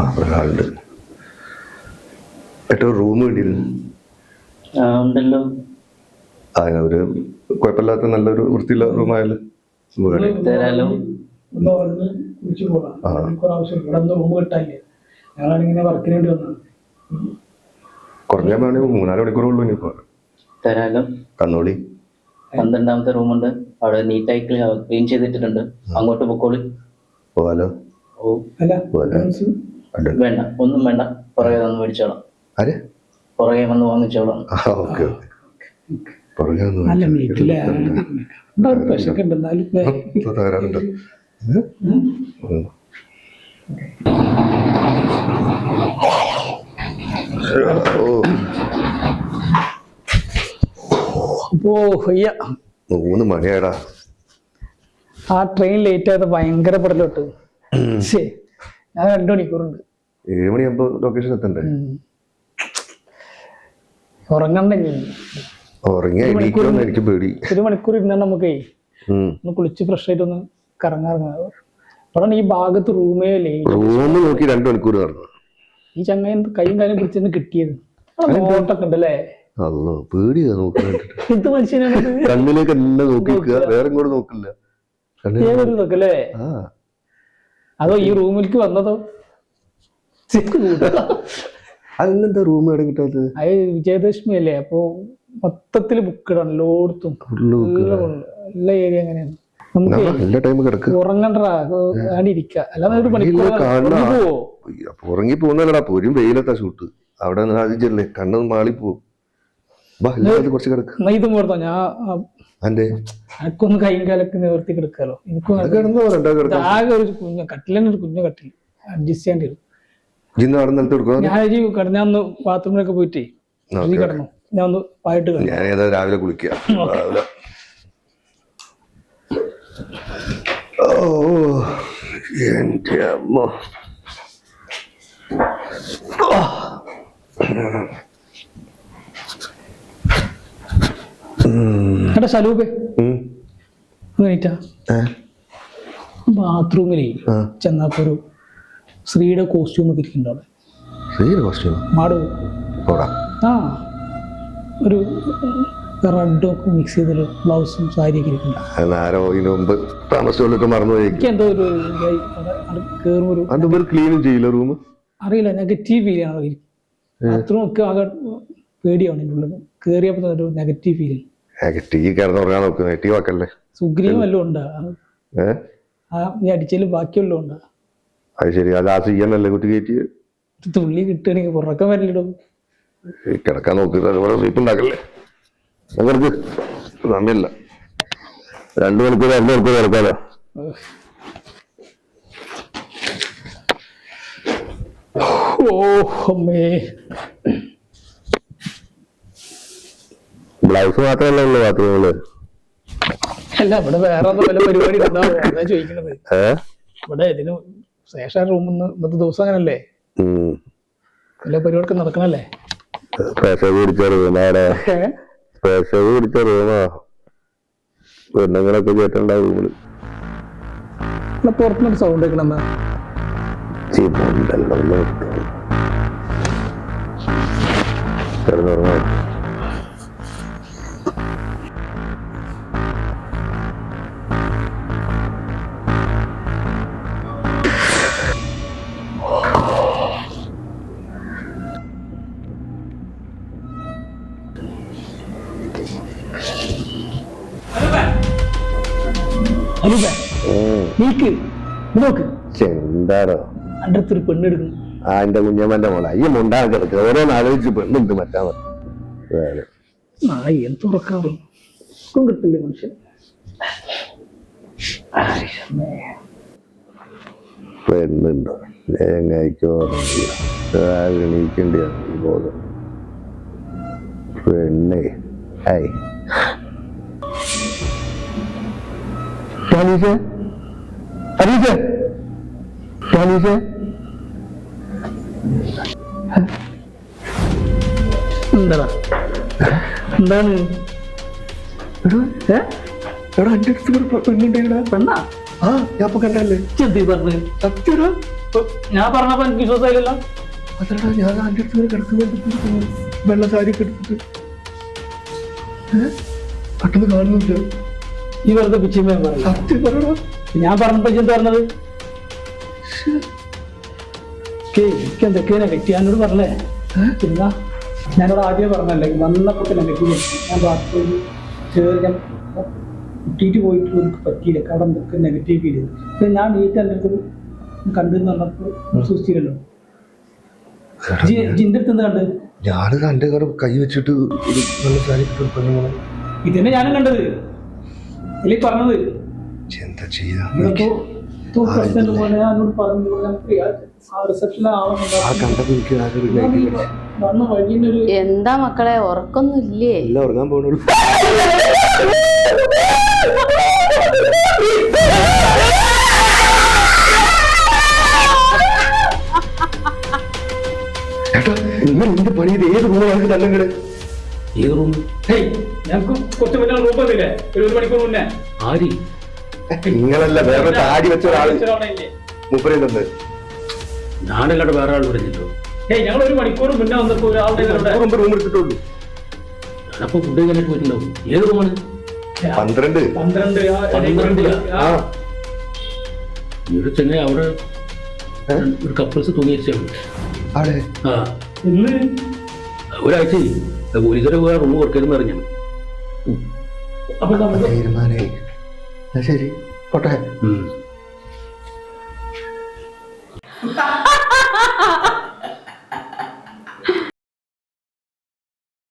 ഒരാളുണ്ട്. ഏറ്റവും റൂം വേണ്ടിയിരുന്നു. ഉണ്ടല്ലോ. ഒരു കുഴപ്പമില്ലാത്ത നല്ലൊരു വൃത്തിയുള്ള റൂമായാലും തരാലോ. കുറഞ്ഞ 3-4 മണിക്കൂറുള്ളൂ. ഇനിയിപ്പോ തരാലോ. കന്നോളി 12ാമത്തെ റൂമുണ്ട്, അവിടെ നീറ്റായി ക്ലീൻ ചെയ്തിട്ടുണ്ട്. അങ്ങോട്ട് പൊക്കോളി. പോവാലോ? വേണ്ട, ഒന്നും വേണ്ട. പുറകെ വന്ന് മേടിച്ചോളാം. പുറകെ വന്ന് വാങ്ങിച്ചോളാം. അപ്പോ 3 മണിയാടാ. ആ ട്രെയിൻ ലേറ്റ് ആയത് ഭയങ്കര പടലോട്ട്. ഞാൻ 2 മണിക്കൂറുണ്ട്. 7 മണിയാകുമ്പോ ലൊക്കേഷൻ എത്തണ്ടേ? ഉറങ്ങണ്ടേ? എനിക്ക് പേടി. 1 മണിക്കൂർ ഇരുന്നാൽ നമുക്കേ ഒന്ന് കുളിച്ച് ഫ്രഷ് ആയിട്ട് ഒന്ന് കറങ്ങാറങ്ങാ. അവിടെ ഈ ഭാഗത്ത് റൂമേ നോക്കി 2 മണിക്കൂർ നടന്നു. ഈ ചങ്ങ കൈയും കാര്യം പിടിച്ചെന്ന് കിട്ടിയത് നോട്ടൊക്കെ ഉണ്ടല്ലേ? പേടിയാ നോക്കാൻ. ഇത് മനുഷ്യനാണ്. കണ്ണിലേക്ക് എല്ലാം നോക്കിക്കുക, വേറെ ഇങ്ങോട്ട് നോക്കില്ല. നോക്കല്ലേ? അതോ ഈ റൂമിലേക്ക് വന്നതോ? അതെന്താ റൂം എവിടെ കിട്ടാത്തത്? അത് വിജയദശമി അല്ലേ, അപ്പൊ മൊത്തത്തില് ബുക്കിടാണ് എല്ലായിടത്തും. എല്ലാ ഏരിയ അങ്ങനെയാണ്. നമുക്ക് ഉറങ്ങണ്ടാ, ഇരിക്ക. അല്ലാതെ ഒരു മണിക്കൂർ ഉറങ്ങി പോകുന്നല്ലടാ. പോരും വെയിലത്താ ഷൂട്ട്. അവിടെ ആദ്യമല്ലേ കണ്ണൊന്ന് മാളിപ്പോവും. കുറച്ച് കിടക്ക്. ഇത് കൊടുത്തോ? എനിക്കൊന്ന് കൈയും കാലൊക്കെ നിവർത്തി കിടക്കാലോ. എനിക്കൊന്ന് ആകെ ഒരു കട്ടിലൊരു കുഞ്ഞ കട്ടിൽ അഡ്ജസ്റ്റ് ചെയ്യേണ്ടി വരും. ഞാൻ ഒന്ന് ബാത്റൂമിലൊക്കെ പോയിട്ടേ കിടന്നു. ഞാൻ ഒന്ന് പായിട്ട് രാവിലെ കുളിക്കാം. എന്റെ അമ്മ. സലൂബേ ബാത്റൂമിലേ ചെന്നപ്പോ ഒരു സ്ത്രീയുടെ കോസ്റ്റ്യൂം ഒക്കെ ഇരിക്കുന്നുണ്ട് അവിടെ. ഒരു റെഡൊക്കെ മിക്സ് ചെയ്തൊരു ബ്ലൗസും സാരിയൊക്കെ ഇരിക്കുന്നുണ്ട്. അറിയില്ല, നെഗറ്റീവ് ഫീൽ ആണ്. ബാത്റൂം ഒക്കെ ആകെ പേടിയാണ്. എൻ്റെ ഉള്ളത് കേറിയപ്പോ ഒരു നെഗറ്റീവ് ഫീൽ. സുഗ്രീം വല്ലതും ഉണ്ടാ? ഈ അടിച്ചതിൽ ബാക്കിയല്ലോ ഉണ്ടാ? തുള്ളി കിട്ടുകയാണെങ്കിൽ പുറക്കം വരലിടും. കിടക്കാൻ നോക്കിണ്ടാക്കല്ലേ സമയമില്ല. 2 മണിക്കൂർ കിടക്കാലോ. ബ്ലൗസ് മാത്രമല്ല ഉള്ളു ബാത്റൂമില്. അല്ല, ഇവിടെ വേറെ വല്ല പരിപാടി ഉണ്ടാവും, അതാ ചോദിക്കണത്. ഇവിടെ ഇതിന് ശേഷം റൂമിന്ന് ഇന്നത്തെ ദിവസം അങ്ങനല്ലേ, വല്ല പരിപാടിയൊക്കെ നടക്കണല്ലേ? പെണ്ണുങ്ങളൊക്കെ കേട്ടുണ്ടാവും റൂമില്. പുറത്തുനിന്നൊരു സൗണ്ട് കേൾക്കണെന്നാ കിടന്നുറങ്ങാൻ. ചെന്താടോ അടുത്തൊരു പെണ്ണെടുക്കുന്നു. എന്റെ കുഞ്ഞമ്മന്റെ മോളെ അയ്യ മുണ്ടാൻ കിടക്കുക. ഓരോന്ന് ആലോചിച്ച് പെണ്ണുണ്ട് മറ്റാ തുറക്കാറും കിട്ടില്ല മനുഷ്യൻ. പെണ്ണുണ്ടോ തേങ്ങയ്ക്കോ എണീക്കേണ്ടി ബോധം. പെണ്ണേ എന്താ എന്താണ് എടാ എന്റെ അടുത്ത് പെണ്ണുണ്ടാ? പെണ്ണാ? ഞാൻ കണ്ടല്ലേ ചെന്തി പറഞ്ഞു. സത്യടാ ഞാൻ പറഞ്ഞപ്പോ എനിക്ക് വിശ്വാസമായില്ലല്ലോ. അതല്ല ഞാൻ എൻ്റെ അടുത്ത് കിടക്കുന്ന വെള്ള സാരി ഒക്കെ എടുത്തിട്ട് പെട്ടെന്ന് കാണുന്നില്ല. ഈ വെറുതെ പിച്ചിമ്മ പറഞ്ഞു. സത്യം പറയണോ? ഞാൻ പറഞ്ഞപ്പോ എന്താ പറഞ്ഞത്? എനിക്ക് എന്തൊക്കെയാ നെഗറ്റീവ് എന്നോട് പറഞ്ഞേ. പിന്നെ ഞാനോട് ആദ്യമേ പറഞ്ഞല്ലേ വന്നപ്പോ നെഗറ്റീവ്. ഞാൻ ബാത്റൂമിൽ ചേർ ഞാൻ കുട്ടിയിട്ട് പോയിട്ട് എനിക്ക് പറ്റിയില്ല. അവിടെ എന്തൊക്കെ നെഗറ്റീവ് ഫീൽ ചെയ്തു. പിന്നെ ഞാൻ നീറ്റ് എൻ്റെ അടുത്ത് കണ്ടെന്ന് പറഞ്ഞപ്പോൾ സൂക്ഷിച്ചില്ലല്ലോ. ജിന്റെ അടുത്ത് എന്താ കണ്ടത്? ഞാന് കണ്ട് കൈ വെച്ചിട്ട് ഒരു വെള്ള സാരി പെണ്ണുങ്ങളെ ഇതന്നെ ഞാനും കണ്ടത്. അല്ലേ പറഞ്ഞത് എന്താ ചെയ്യാ? പോലെ ഞാനോട് പറഞ്ഞു റിസപ്ഷനിലെ വന്ന വഴിയിലൊരു എന്താ മക്കളെ ഉറക്കൊന്നും ഇല്ലേ? എല്ലാം ഉറങ്ങാൻ പോണുള്ളൂ. ഏട്ടാ നിങ്ങൾ എന്ത് പണി? ഇത് ഏത് റൂമാണ് തന്നെങ്കില്? ഏത് റൂം? ഞങ്ങൾക്ക് കുറച്ച് മുന്നേ റൂം വന്നില്ലേ? ഒരു മണിക്കൂർ മുന്നേ. ആര്? നിങ്ങളല്ല വേറെ താടി വെച്ച ഒരാള് മുപ്പരേ തന്നത്. ഞാനല്ലാണ്ട് വേറെ ആൾ പറഞ്ഞല്ലോ. ഞങ്ങൾ ഒരു മണിക്കൂർ മുന്നേ വന്നപ്പോ ഒരാളുടെ റൂം എടുത്തിട്ടുള്ളൂ. ഞാനപ്പോ ഫുഡ് കഴിക്കാനായിട്ട് പോയിട്ടുണ്ടാവും. ഏത് റൂമാണ്? 12. 12 ഒരു ചെന്നൈ അവിടെ ഒരു കപ്പിൾസ് തൂങ്ങിയിരിച്ചാണ്. ആടെ ആ ഇന്ന് ഒരാഴ്ച പോലീസുകാരെ പോയാൽ റൂം കൊടുക്കരുതെന്ന് പറഞ്ഞു. അപ്പൊ നമുക്ക് തീരുമാനമായി. ശരി പോട്ടെ.